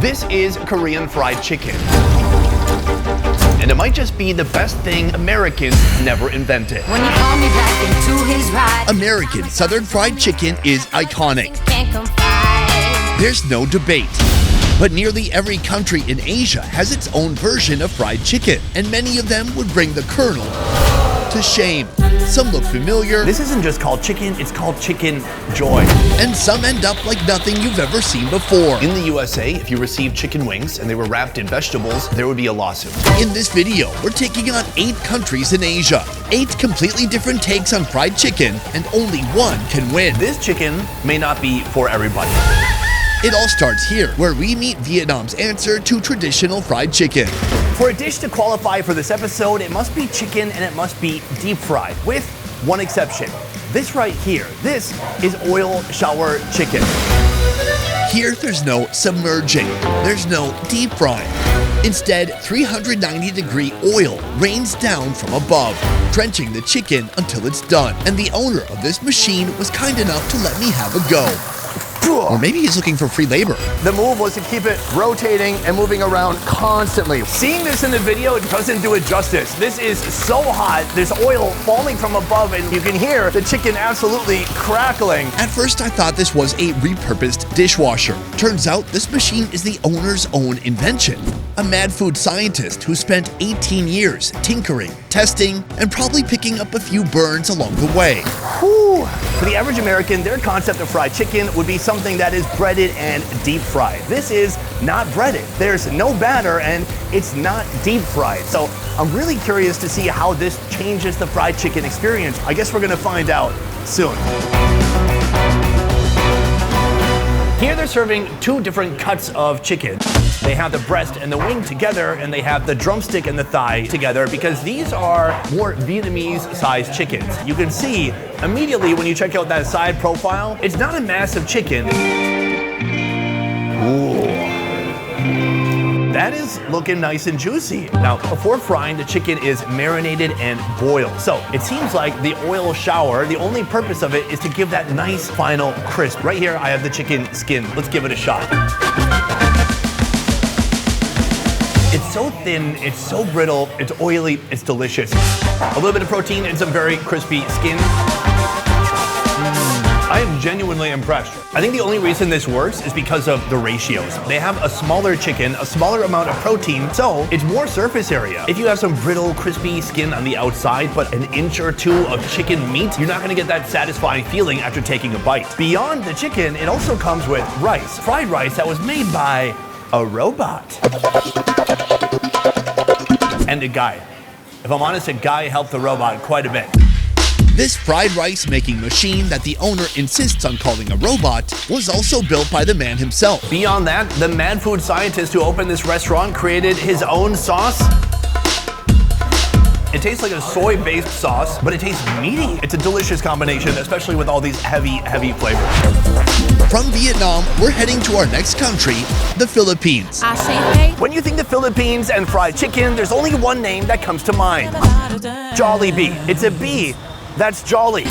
This is Korean fried chicken. And it might just be the best thing Americans never invented. When you call me back into his ride, American Southern fried chicken is iconic. can't confide. There's no debate. But nearly every country in Asia has its own version of fried chicken, and many of them would bring the Colonel to shame. Some look familiar, This isn't just called chicken, it's called chicken joy. and some end up like nothing you've ever seen before. In the USA, if you received chicken wings and they were wrapped in vegetables, there would be a lawsuit. In this video, we're taking on 8 countries in Asia. 8 completely different takes on fried chicken, and only one can win. This chicken may not be for everybody. It all starts here, where we meet Vietnam's answer to traditional fried chicken. For a dish to qualify for this episode, it must be chicken and it must be deep fried, with one exception. This right here, this is oil shower chicken. Here, there's no submerging. There's no deep frying. Instead, 390-degree oil rains down from above, drenching the chicken until it's done. And the owner of this machine was kind enough to let me have a go. Or maybe he's looking for free labor. The move was to keep it rotating and moving around constantly. Seeing this in the video doesn't do it justice. This is so hot, there's oil falling from above and you can hear the chicken absolutely crackling. At first, I thought this was a repurposed dishwasher. Turns out this machine is the owner's own invention. A mad food scientist who spent 18 years tinkering, testing, and probably picking up a few burns along the way. Whew. For the average American, their concept of fried chicken would be something that is breaded and deep fried. This is not breaded. There's no batter and it's not deep fried. So I'm really curious to see how this changes the fried chicken experience. I guess we're gonna find out soon. Here they're serving 2 different cuts of chicken. They have the breast and the wing together, and they have the drumstick and the thigh together because these are more Vietnamese-sized chickens. You can see immediately when you check out that side profile, it's not a massive chicken. Ooh. That is looking nice and juicy. Now, before frying, the chicken is marinated and boiled. So it seems like the oil shower, the only purpose of it is to give that nice final crisp. Right here, I have the chicken skin. Let's give it a shot. It's so thin, it's so brittle, it's oily, it's delicious. A little bit of protein and some very crispy skin. I am genuinely impressed. I think the only reason this works is because of the ratios. They have a smaller chicken, a smaller amount of protein, so it's more surface area. If you have some brittle, crispy skin on the outside, but an inch or 2 of chicken meat, you're not gonna get that satisfying feeling after taking a bite. Beyond the chicken, it also comes with rice, fried rice that was made by a robot. And a guy. If I'm honest, a guy helped the robot quite a bit. This fried rice making machine that the owner insists on calling a robot was also built by the man himself. Beyond that, the mad food scientist who opened this restaurant created his own sauce. It tastes like a soy-based sauce, but it tastes meaty. It's a delicious combination, especially with all these heavy, heavy flavors. From Vietnam, we're heading to our next country, the Philippines. I say hey, When you think the Philippines and fried chicken, there's only one name that comes to mind. Jollibee. It's a B. That's jolly.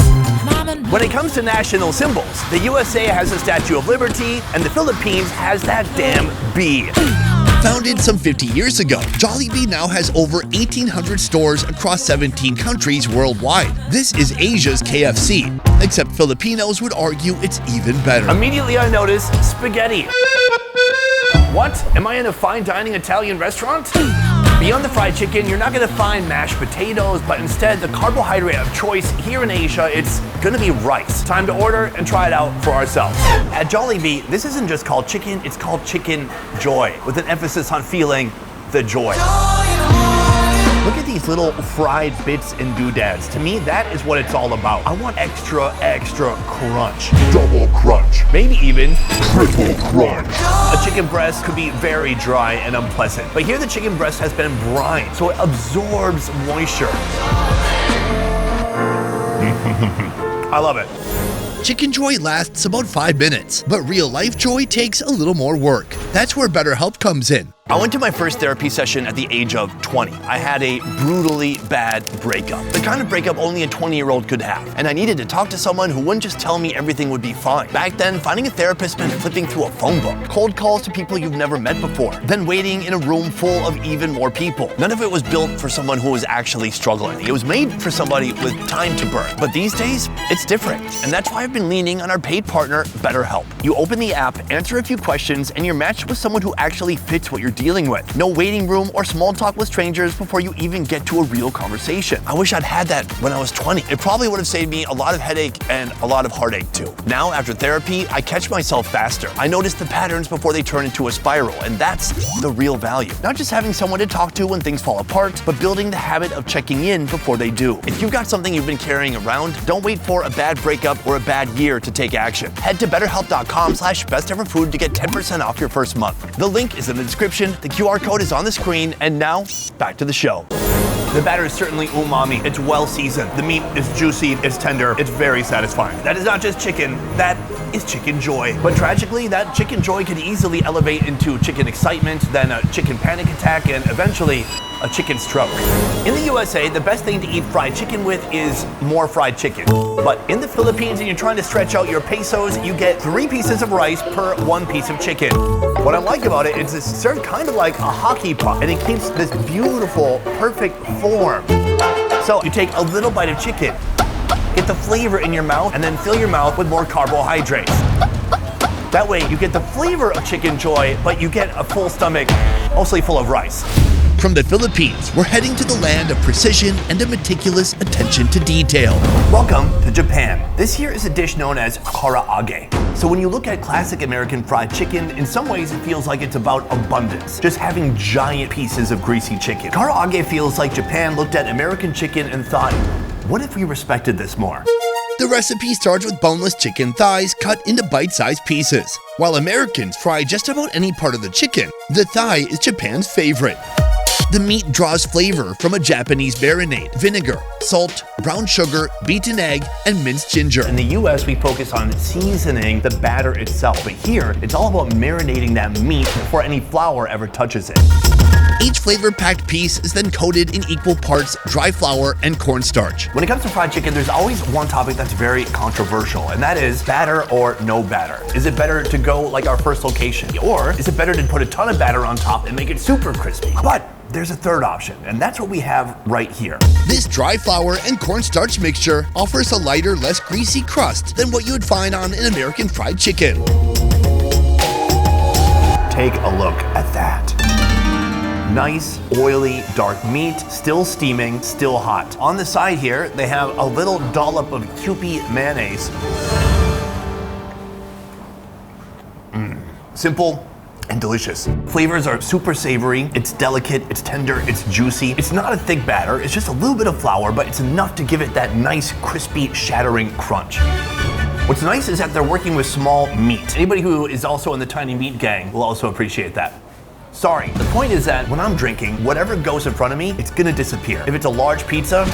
When it comes to national symbols, the USA has the Statue of Liberty, and the Philippines has that damn bee. Founded some 50 years ago, Jollibee now has over 1,800 stores across 17 countries worldwide. This is Asia's KFC, except Filipinos would argue it's even better. Immediately I notice spaghetti. What? Am I in a fine dining Italian restaurant? Beyond the fried chicken, you're not gonna find mashed potatoes, but instead the carbohydrate of choice here in Asia, it's gonna be rice. Time to order and try it out for ourselves. At Jollibee, this isn't just called chicken, it's called chicken joy, with an emphasis on feeling the joy. Look at these little fried bits and doodads. To me, that is what it's all about. I want extra, extra crunch. Double crunch. Maybe even Triple crunch. a chicken breast could be very dry and unpleasant. But here the chicken breast has been brined, so it absorbs moisture. I love it. Chicken joy lasts about 5 minutes, but real life joy takes a little more work. That's where BetterHelp comes in. I went to my first therapy session at the age of 20. I had a brutally bad breakup, the kind of breakup only a 20-year-old could have. And I needed to talk to someone who wouldn't just tell me everything would be fine. Back then, finding a therapist meant flipping through a phone book, cold calls to people you've never met before, then waiting in a room full of even more people. None of it was built for someone who was actually struggling. It was made for somebody with time to burn. But these days, it's different. And that's why I've been leaning on our paid partner, BetterHelp. You open the app, answer a few questions, and you're matched with someone who actually fits what you're dealing with. No waiting room or small talk with strangers before you even get to a real conversation. I wish I'd had that when I was 20. It probably would have saved me a lot of headache and a lot of heartache too. Now, after therapy, I catch myself faster. I notice the patterns before they turn into a spiral, and that's the real value. Not just having someone to talk to when things fall apart, but building the habit of checking in before they do. If you've got something you've been carrying around, don't wait for a bad breakup or a bad year to take action. Head to betterhelp.com/besteverfood to get 10% off your first month. The link is in the description, the QR code is on the screen, and now, back to the show. The batter is certainly umami. It's well seasoned. The meat is juicy, it's tender, it's very satisfying. That is not just chicken, that is chicken joy. But tragically, that chicken joy can easily elevate into chicken excitement, then a chicken panic attack, and eventually a chicken stroke. In the USA, the best thing to eat fried chicken with is more fried chicken. But in the Philippines, and you're trying to stretch out your pesos, you get 3 pieces of rice per 1 piece of chicken. What I like about it is it's served kind of like a hockey puck, and it keeps this beautiful, perfect form. So you take a little bite of chicken, get the flavor in your mouth, and then fill your mouth with more carbohydrates. That way you get the flavor of chicken joy, but you get a full stomach, mostly full of rice. From the Philippines, we're heading to the land of precision and a meticulous attention to detail. Welcome to Japan. This here is a dish known as Karaage. So when you look at classic American fried chicken, in some ways it feels like it's about abundance, just having giant pieces of greasy chicken. Karaage feels like Japan looked at American chicken and thought, what if we respected this more? The recipe starts with boneless chicken thighs cut into bite-sized pieces. While Americans fry just about any part of the chicken, the thigh is Japan's favorite. The meat draws flavor from a Japanese marinade, vinegar, salt, brown sugar, beaten egg, and minced ginger. In the US, we focus on seasoning the batter itself, but here, it's all about marinating that meat before any flour ever touches it. Each flavor-packed piece is then coated in equal parts dry flour and cornstarch. When it comes to fried chicken, there's always one topic that's very controversial, and that is batter or no batter. Is it better to go like our first location, or is it better to put a ton of batter on top and make it super crispy? But there's a third option, and that's what we have right here. This dry flour and cornstarch mixture offers a lighter, less greasy crust than what you would find on an American fried chicken. Take a look at that. Nice, oily, dark meat, still steaming, still hot. On the side here, they have a little dollop of Kewpie mayonnaise. Simple and delicious. Flavors are super savory, it's delicate, it's tender, it's juicy. It's not a thick batter, it's just a little bit of flour, but it's enough to give it that nice, crispy, shattering crunch. What's nice is that they're working with small meat. Anybody who is also in the tiny meat gang will also appreciate that. Sorry, the point is that when I'm drinking, whatever goes in front of me, it's gonna disappear. If it's a large pizza,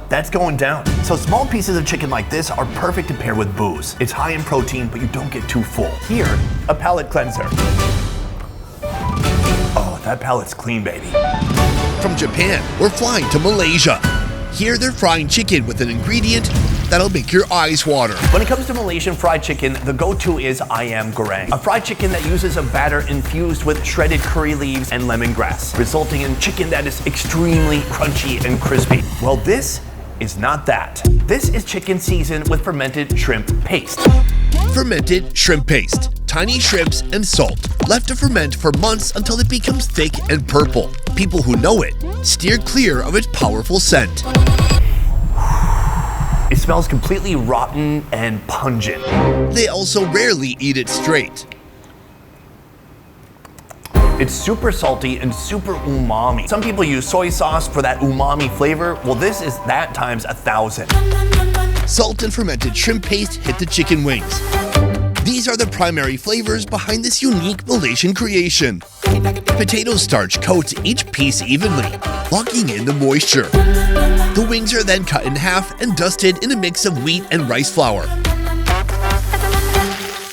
that's going down. So small pieces of chicken like this are perfect to pair with booze. It's high in protein, but you don't get too full. Here, a palate cleanser. Oh, that palate's clean, baby. From Japan, we're flying to Malaysia. Here they're frying chicken with an ingredient that'll make your eyes water. When it comes to Malaysian fried chicken, the go-to is ayam goreng, a fried chicken that uses a batter infused with shredded curry leaves and lemongrass, resulting in chicken that is extremely crunchy and crispy. Well, this is not that. This is chicken seasoned with fermented shrimp paste. Fermented shrimp paste. Tiny shrimps and salt, left to ferment for months until it becomes thick and purple. People who know it steer clear of its powerful scent. It smells completely rotten and pungent. They also rarely eat it straight. It's super salty and super umami. Some people use soy sauce for that umami flavor. Well, this is that times 1,000. Salt and fermented shrimp paste hit the chicken wings. These are the primary flavors behind this unique Malaysian creation. Potato starch coats each piece evenly, locking in the moisture. The wings are then cut in half and dusted in a mix of wheat and rice flour.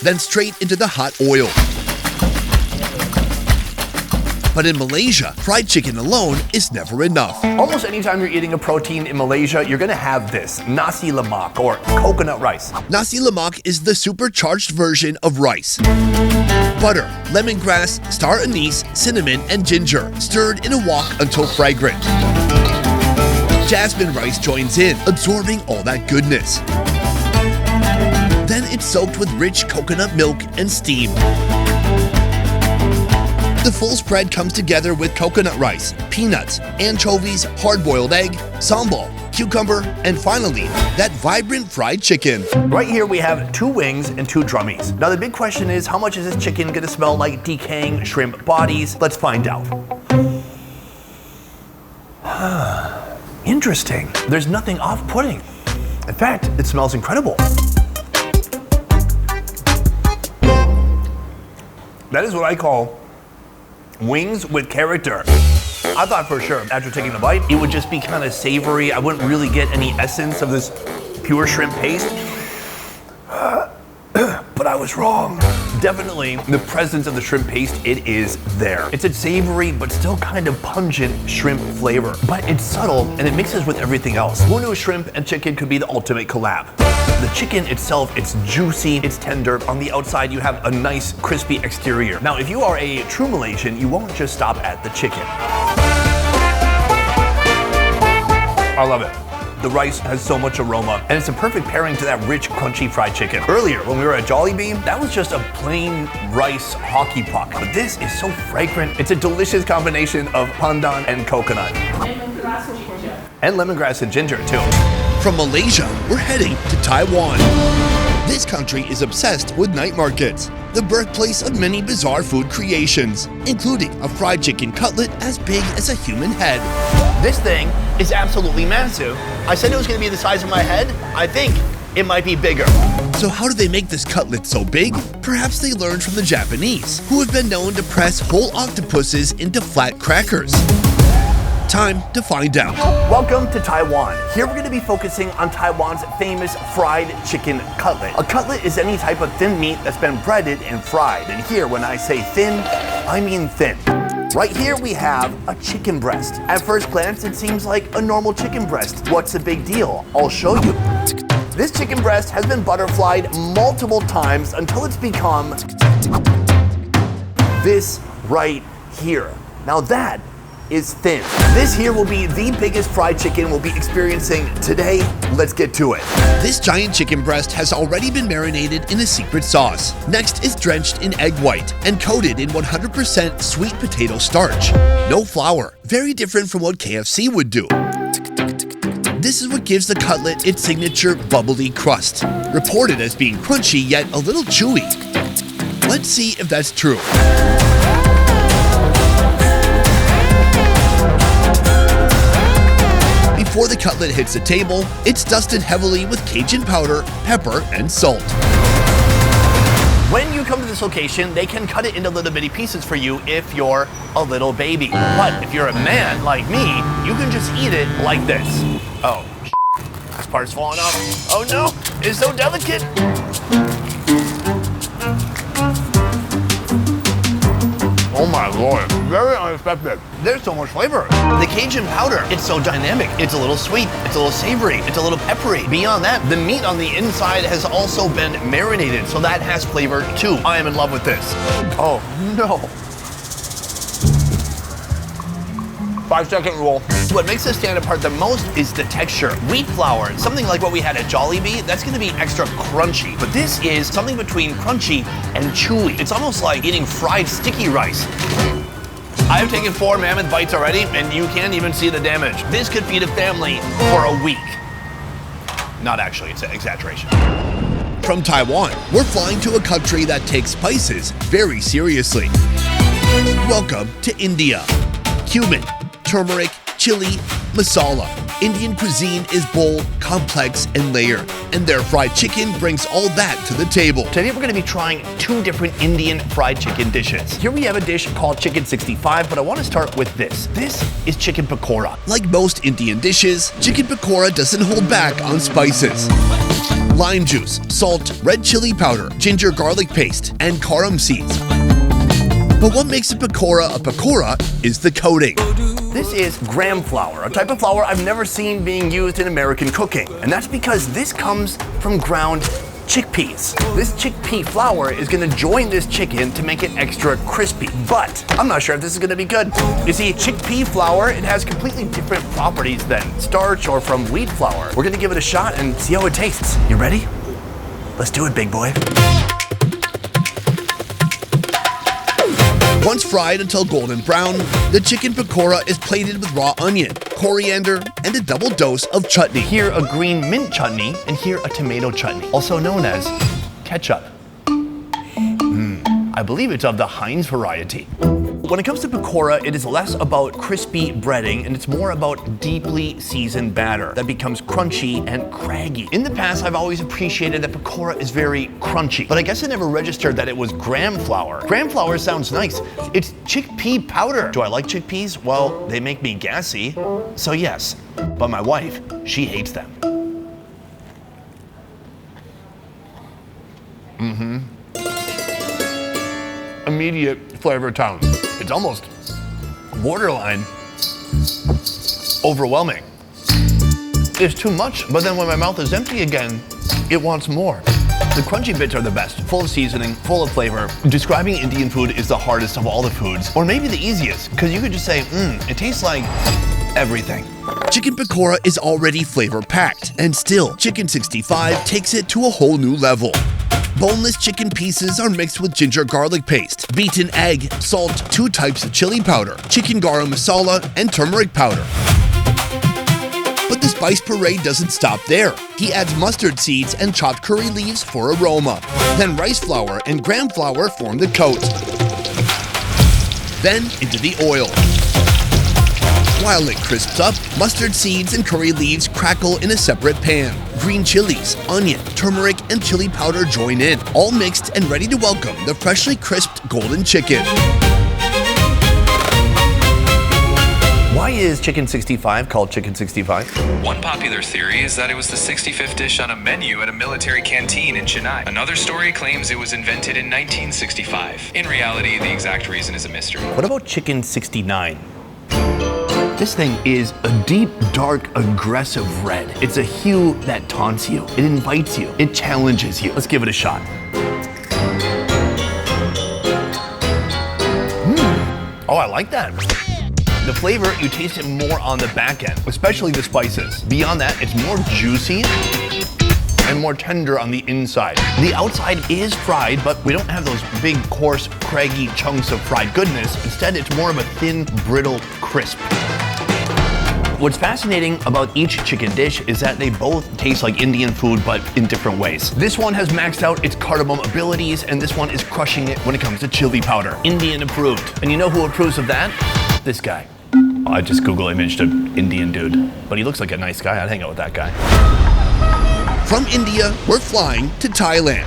Then straight into the hot oil. But in Malaysia, fried chicken alone is never enough. Almost anytime you're eating a protein in Malaysia, you're gonna have this, nasi lemak, or coconut rice. Nasi lemak is the supercharged version of rice. Butter, lemongrass, star anise, cinnamon, and ginger, stirred in a wok until fragrant. Jasmine rice joins in, absorbing all that goodness. Then it's soaked with rich coconut milk and steamed. The full spread comes together with coconut rice, peanuts, anchovies, hard-boiled egg, sambal, cucumber, and finally, that vibrant fried chicken. Right here we have 2 wings and 2 drummies. Now the big question is, how much is this chicken gonna smell like decaying shrimp bodies? Let's find out. Interesting. There's nothing off-putting. In fact, it smells incredible. That is what I call wings with character. I thought for sure after taking the bite, it would just be kind of savory. I wouldn't really get any essence of this pure shrimp paste. But I was wrong. Definitely the presence of the shrimp paste, it is there. It's a savory but still kind of pungent shrimp flavor. But it's subtle and it mixes with everything else. Who knew shrimp and chicken could be the ultimate collab? The chicken itself, it's juicy, it's tender. On the outside, you have a nice crispy exterior. Now, if you are a true Malaysian, you won't just stop at the chicken. I love it. The rice has so much aroma, and it's a perfect pairing to that rich, crunchy fried chicken. Earlier, when we were at Jollibee, that was just a plain rice hockey puck. But this is so fragrant. It's a delicious combination of pandan and coconut. And lemongrass and ginger, too. From Malaysia, we're heading to Taiwan. This country is obsessed with night markets, the birthplace of many bizarre food creations, including a fried chicken cutlet as big as a human head. This thing is absolutely massive. I said it was gonna be the size of my head. I think it might be bigger. So how do they make this cutlet so big? Perhaps they learned from the Japanese, who have been known to press whole octopuses into flat crackers. Time to find out. Welcome to Taiwan. Here we're going to be focusing on Taiwan's famous fried chicken cutlet. A cutlet is any type of thin meat that's been breaded and fried. And here, when I say thin, I mean thin. Right here we have a chicken breast. At first glance, it seems like a normal chicken breast. What's the big deal? I'll show you. This chicken breast has been butterflied multiple times until it's become this right here. Now that is thin. This here will be the biggest fried chicken we'll be experiencing today. Let's get to it. This giant chicken breast has already been marinated in a secret sauce. Next is drenched in egg white and coated in 100% sweet potato starch. No flour, very different from what KFC would do. This is what gives the cutlet its signature bubbly crust, reported as being crunchy yet a little chewy. Let's see if that's true. Before the cutlet hits the table, it's dusted heavily with Cajun powder, pepper, and salt. When you come to this location, they can cut it into little bitty pieces for you if you're a little baby. But if you're a man like me, you can just eat it like this. Oh, this part's falling off. Oh no, it's so delicate. Oh my lord, very unexpected. There's so much flavor. The Cajun powder, it's so dynamic. It's a little sweet, it's a little savory, it's a little peppery. Beyond that, the meat on the inside has also been marinated, so that has flavor too. I am in love with this. Oh no. 5-second rule. What makes this stand apart the most is the texture. Wheat flour, something like what we had at Jollibee, that's gonna be extra crunchy. But this is something between crunchy and chewy. It's almost like eating fried sticky rice. I have taken 4 mammoth bites already, and you can't even see the damage. This could feed a family for a week. Not actually, it's an exaggeration. From Taiwan, we're flying to a country that takes spices very seriously. Welcome to India. Cumin, turmeric, chili, masala. Indian cuisine is bold, complex, and layered, and their fried chicken brings all that to the table. Today we're gonna be trying 2 different Indian fried chicken dishes. Here we have a dish called chicken 65, but I wanna start with this. This is chicken pakora. Like most Indian dishes, chicken pakora doesn't hold back on spices. Lime juice, salt, red chili powder, ginger garlic paste, and karam seeds. But what makes a pakora is the coating. This is gram flour, a type of flour I've never seen being used in American cooking. And that's because this comes from ground chickpeas. This chickpea flour is gonna join this chicken to make it extra crispy. But I'm not sure if this is gonna be good. You see, chickpea flour, it has completely different properties than starch or from wheat flour. We're gonna give it a shot and see how it tastes. You ready? Let's do it, big boy. Once fried until golden brown, the chicken pakora is plated with raw onion, coriander, and a double dose of chutney. Here a green mint chutney, and here a tomato chutney, also known as ketchup. I believe it's of the Heinz variety. When it comes to pakora, it is less about crispy breading and it's more about deeply seasoned batter that becomes crunchy and craggy. In the past, I've always appreciated that pakora is very crunchy, but I guess I never registered that it was gram flour. Gram flour sounds nice. It's chickpea powder. Do I like chickpeas? Well, they make me gassy, so yes. But my wife, she hates them. Immediate flavor tone. It's almost borderline overwhelming. It's too much, but then when my mouth is empty again, it wants more. The crunchy bits are the best, full of seasoning, full of flavor. Describing Indian food is the hardest of all the foods, or maybe the easiest, because you could just say, it tastes like everything. Chicken pakora is already flavor-packed, and still, Chicken 65 takes it to a whole new level. Boneless chicken pieces are mixed with ginger garlic paste, beaten egg, salt, 2 types of chili powder, chicken garam masala, and turmeric powder. But the spice parade doesn't stop there. He adds mustard seeds and chopped curry leaves for aroma. Then rice flour and gram flour form the coat. Then into the oil. While it crisps up, mustard seeds and curry leaves crackle in a separate pan. Green chilies, onion, turmeric, and chili powder join in, all mixed and ready to welcome the freshly crisped golden chicken. Why is Chicken 65 called Chicken 65? One popular theory is that it was the 65th dish on a menu at a military canteen in Chennai. Another story claims it was invented in 1965. In reality, the exact reason is a mystery. What about Chicken 69? This thing is a deep, dark, aggressive red. It's a hue that taunts you. It invites you. It challenges you. Let's give it a shot. Oh, I like that. The flavor, you taste it more on the back end, especially the spices. Beyond that, it's more juicy and more tender on the inside. The outside is fried, but we don't have those big, coarse, craggy chunks of fried goodness. Instead, it's more of a thin, brittle crisp. What's fascinating about each chicken dish is that they both taste like Indian food, but in different ways. This one has maxed out its cardamom abilities, and this one is crushing it when it comes to chili powder. Indian approved. And you know who approves of that? This guy. I just Google imaged an Indian dude, but he looks like a nice guy. I'd hang out with that guy. From India, we're flying to Thailand.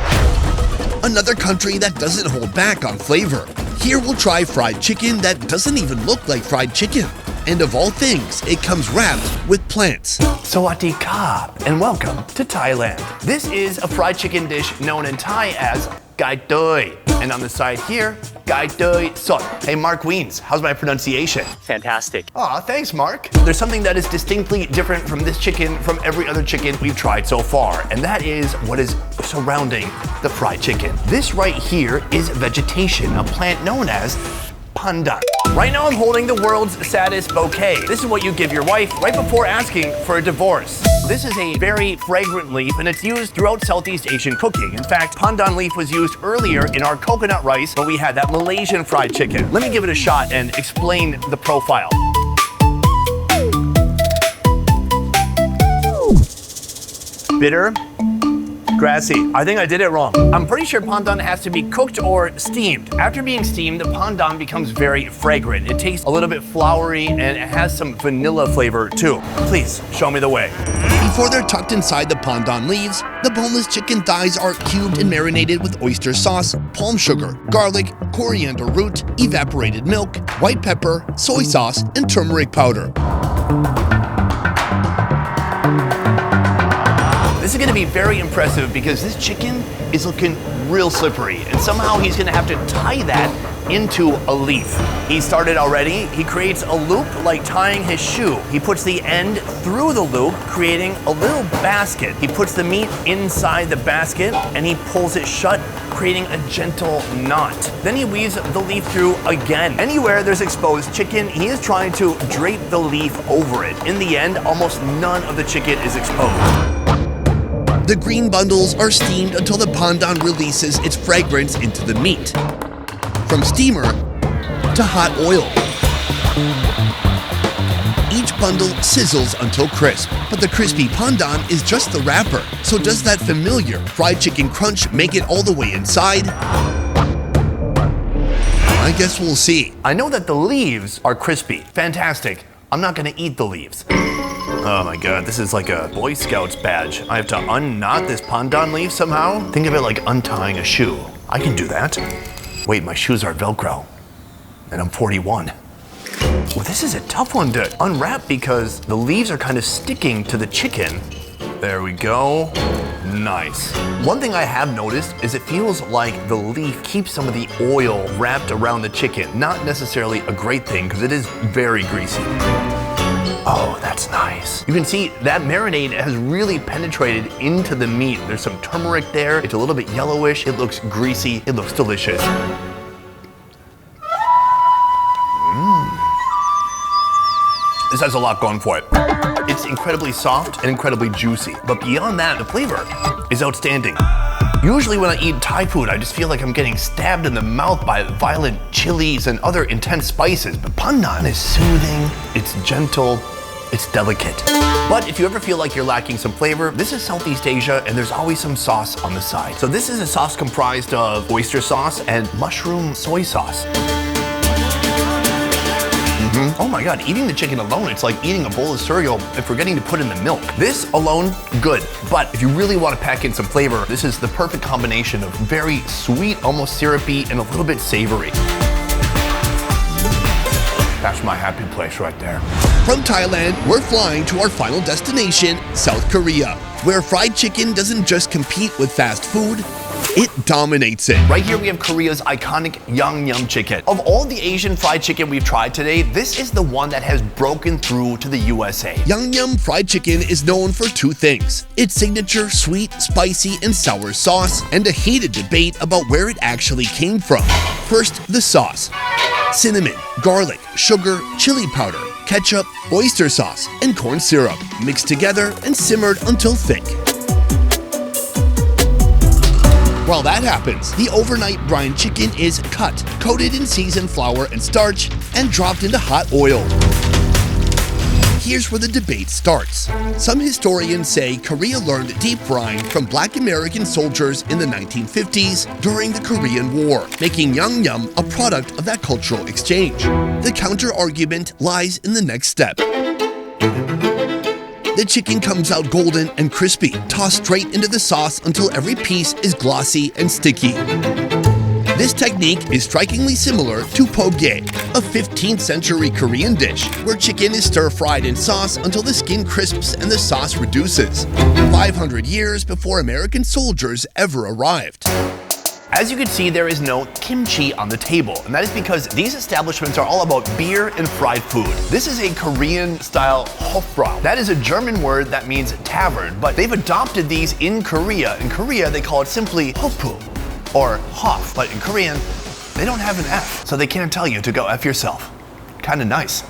Another country that doesn't hold back on flavor. Here we'll try fried chicken that doesn't even look like fried chicken. And of all things, it comes wrapped with plants. Sawadee ka, and welcome to Thailand. This is a fried chicken dish known in Thai as gai toi. And on the side here, gai toi sot. Hey, Mark Wiens, how's my pronunciation? Fantastic. Aw, thanks, Mark. There's something that is distinctly different from this chicken from every other chicken we've tried so far, and that is what is surrounding the fried chicken. This right here is vegetation, a plant known as PANDAN. Right now I'm holding the world's saddest bouquet. This is what you give your wife right before asking for a divorce. This is a very fragrant leaf and it's used throughout Southeast Asian cooking. In fact, pandan leaf was used earlier in our coconut rice when we had that Malaysian fried chicken. Let me give it a shot and explain the profile. Bitter, grassy. I think I did it wrong. I'm pretty sure pandan has to be cooked or steamed. After being steamed, the pandan becomes very fragrant. It tastes a little bit flowery and it has some vanilla flavor too. Please, show me the way. Before they're tucked inside the pandan leaves, the boneless chicken thighs are cubed and marinated with oyster sauce, palm sugar, garlic, coriander root, evaporated milk, white pepper, soy sauce, and turmeric powder. This is gonna be very impressive because this chicken is looking real slippery and somehow he's gonna have to tie that into a leaf. He started already. He creates a loop like tying his shoe. He puts the end through the loop, creating a little basket. He puts the meat inside the basket and he pulls it shut, creating a gentle knot. Then he weaves the leaf through again. Anywhere there's exposed chicken, he is trying to drape the leaf over it. In the end, almost none of the chicken is exposed. The green bundles are steamed until the pandan releases its fragrance into the meat. From steamer to hot oil. Each bundle sizzles until crisp, but the crispy pandan is just the wrapper. So does that familiar fried chicken crunch make it all the way inside? I guess we'll see. I know that the leaves are crispy. Fantastic. I'm not gonna eat the leaves. Oh my god, this is like a Boy Scouts badge. I have to unknot this pandan leaf somehow? Think of it like untying a shoe. I can do that. Wait, my shoes are Velcro. And I'm 41. Well, this is a tough one to unwrap because the leaves are kind of sticking to the chicken. There we go. Nice. One thing I have noticed is it feels like the leaf keeps some of the oil wrapped around the chicken. Not necessarily a great thing because it is very greasy. Oh, that's nice. You can see that marinade has really penetrated into the meat. There's some turmeric there. It's a little bit yellowish. It looks greasy. It looks delicious. This has a lot going for it. It's incredibly soft and incredibly juicy. But beyond that, the flavor is outstanding. Usually when I eat Thai food, I just feel like I'm getting stabbed in the mouth by violent chilies and other intense spices. But pandan is soothing, it's gentle, it's delicate. But if you ever feel like you're lacking some flavor, this is Southeast Asia and there's always some sauce on the side. So this is a sauce comprised of oyster sauce and mushroom soy sauce. Oh my god, eating the chicken alone, it's like eating a bowl of cereal and forgetting to put in the milk. This alone, good. But if you really want to pack in some flavor, this is the perfect combination of very sweet, almost syrupy, and a little bit savory. That's my happy place right there. From Thailand, we're flying to our final destination, South Korea, where fried chicken doesn't just compete with fast food, it dominates it. Right here we have Korea's iconic Yangnyeom chicken. Of all the Asian fried chicken we've tried today, this is the one that has broken through to the USA. Yangnyeom fried chicken is known for two things: its signature sweet, spicy, and sour sauce, and a heated debate about where it actually came from. First, the sauce. Cinnamon, garlic, sugar, chili powder, ketchup, oyster sauce, and corn syrup, mixed together and simmered until thick. While that happens, the overnight brine chicken is cut, coated in seasoned flour and starch, and dropped into hot oil. Here's where the debate starts. Some historians say Korea learned deep frying from Black American soldiers in the 1950s during the Korean War, making Yangnyeom a product of that cultural exchange. The counter-argument lies in the next step. The chicken comes out golden and crispy, tossed straight into the sauce until every piece is glossy and sticky. This technique is strikingly similar to poge, a 15th century Korean dish where chicken is stir-fried in sauce until the skin crisps and the sauce reduces, 500 years before American soldiers ever arrived. As you can see, there is no kimchi on the table, and that is because these establishments are all about beer and fried food. This is a Korean-style hofbräu. That is a German word that means tavern, but they've adopted these in Korea. In Korea, they call it simply hoppu, or hof, but in Korean, they don't have an F, so they can't tell you to go F yourself. Kinda nice.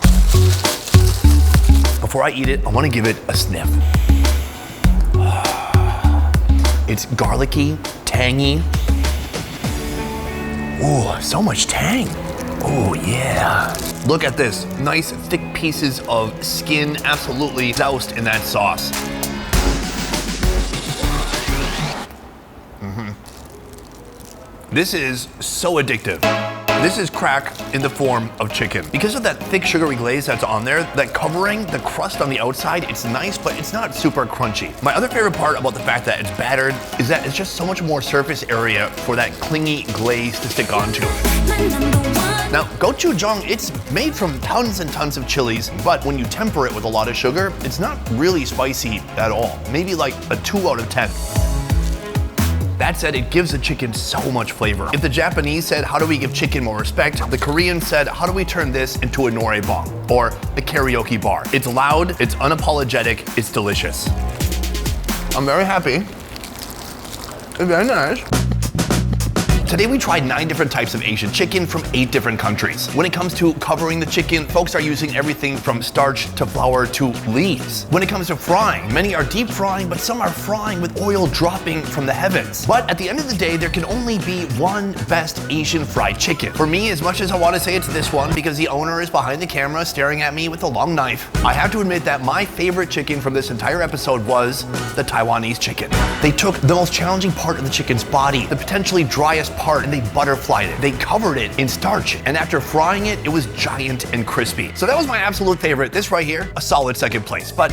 Before I eat it, I wanna give it a sniff. It's garlicky, tangy. Ooh, so much tang. Oh yeah. Look at this, nice thick pieces of skin absolutely doused in that sauce. This is so addictive. This is crack in the form of chicken. Because of that thick sugary glaze that's on there, that covering the crust on the outside, it's nice, but it's not super crunchy. My other favorite part about the fact that it's battered is that it's just so much more surface area for that clingy glaze to stick onto. Now, gochujang, it's made from tons and tons of chilies, but when you temper it with a lot of sugar, it's not really spicy at all. Maybe like a 2 out of 10. That said, it gives the chicken so much flavor. If the Japanese said, how do we give chicken more respect? The Koreans said, how do we turn this into a noraebang, or the karaoke bar? It's loud, it's unapologetic, it's delicious. I'm very happy. It's very nice. Today we tried 9 different types of Asian chicken from 8 different countries. When it comes to covering the chicken, folks are using everything from starch to flour to leaves. When it comes to frying, many are deep frying, but some are frying with oil dropping from the heavens. But at the end of the day, there can only be one best Asian fried chicken. For me, as much as I want to say it's this one, because the owner is behind the camera staring at me with a long knife, I have to admit that my favorite chicken from this entire episode was the Taiwanese chicken. They took the most challenging part of the chicken's body, the potentially driest part, and they butterflied it. They covered it in starch, and after frying it, it was giant and crispy. So that was my absolute favorite. This right here, a solid second place. But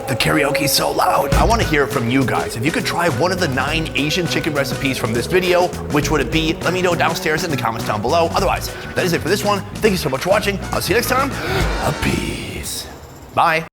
the karaoke is so loud. I want to hear from you guys. If you could try one of the 9 Asian chicken recipes from this video, which would it be? Let me know downstairs in the comments down below. Otherwise, that is it for this one. Thank you so much for watching. I'll see you next time. Peace. Bye.